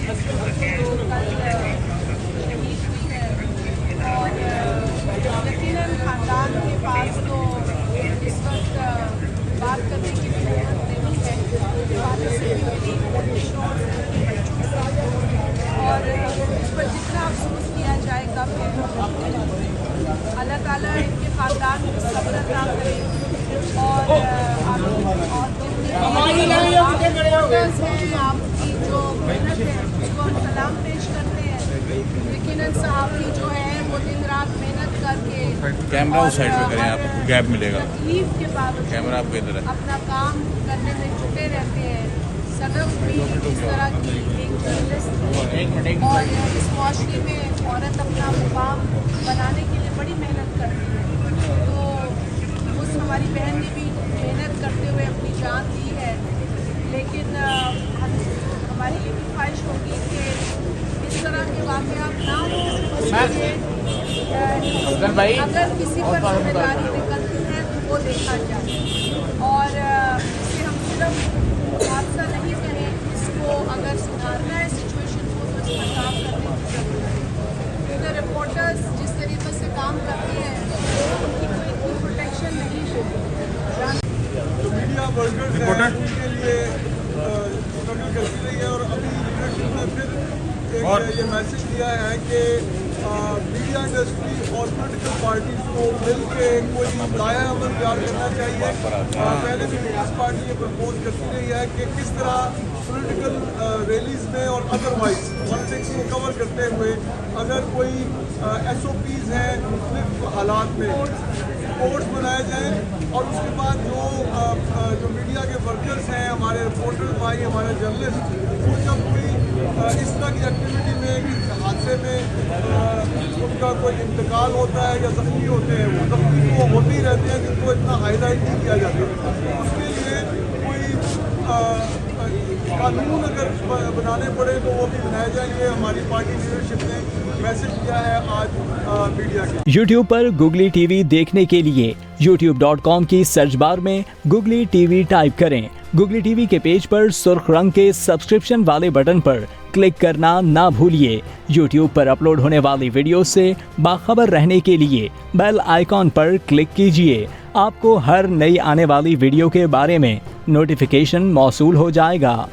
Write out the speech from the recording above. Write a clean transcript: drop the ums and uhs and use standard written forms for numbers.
जो कल शहीद हुई है, और यकीनन ख़ानदान के पास तो इस वक्त बात करने की ज़रूरत नहीं है। वाले से भी मिली, कोशिशों से, बच्चों से, और इस पर जितना अफसोस किया जाए कम है। अल्लाह ताला इनके ख़ानदान को सब्र अता करे, और आपकी जो मेहनत है उसको हम सलाम पेश करते हैं। यकीनन सहाफ़ी जो है वो दिन रात मेहनत करके, कैमरा उस साइड पे करें, आपको गैप मिलेगा। तकलीफ के बावजूद कैमरा आपके इधर है। अपना काम करने में जुटे रहते हैं। सनम भी इस तरह की एक जर्नलिस्ट, और इस माशरे में औरत अपना मुकाम बनाने के लिए बड़ी मेहनत करती है। तो उस हमारी बहन ने भी मेहनत करते हुए अपनी जान दी है, लेकिन हमारी ये भी ख्वाहिश होगी कि इस तरह के वाक़यात ना हो, इसलिए अगर किसी पर जिम्मेदारी निकलती है तो वो देखा जाए, और इसे हम सिर्फ हादसा नहीं कहें, इसको अगर सुधारना है सिचुएशन को तो इस पर काम करने की ज़रूरत है। क्योंकि रिपोर्टर्स जिस तरीके से काम करते हैं उनकी कोई प्रोटेक्शन नहीं है। जो मीडिया वर्कर्स हैं उनके लिए स्ट्रगल करती रही है, और अभी लीडरशिप ने फिर ये मैसेज दिया है कि मीडिया इंडस्ट्री और पॉलिटिकल पार्टीज को मिल के कोई नया अमल तैयार करना चाहिए। पहले भी पीपल्स पार्टी ये प्रपोज करती रही है कि किस तरह पॉलिटिकल रैलीज में और अदरवाइज पॉलिटिक्स को कवर करते हुए अगर कोई SOPs हैं मुख्तलिफ हालात में कोड्स बनाए जाएँ, और उसके बाद जो मीडिया के वर्कर्स हैं, हमारे रिपोर्टर भाई, हमारे जर्नलिस्ट, वो जब कोई इस तरह की एक्टिविटी में, किसी हादसे में उनका कोई इंतकाल होता है या ज़ख्मी होते हैं, वो ज़ख्मी तो होते ही रहते हैं जिनको इतना हाईलाइट नहीं किया जाता। उसके लिए कोई कानून अगर बनाने पड़े तो वो भी बनाए जाएंगे। हमारी पार्टी लीडरशिप ने मैसेज दिया है आज मीडिया के। YouTube पर गुगली टीवी देखने के लिए youtube.com की सर्च बार में गुगली टीवी टाइप करें। गुगली टीवी के पेज पर सुर्ख रंग के सब्सक्रिप्शन वाले बटन पर क्लिक करना ना भूलिए। YouTube पर अपलोड होने वाली वीडियो से बाखबर रहने के लिए बेल आइकॉन पर क्लिक कीजिए। आपको हर नई आने वाली वीडियो के बारे में नोटिफिकेशन मौसूल हो जाएगा।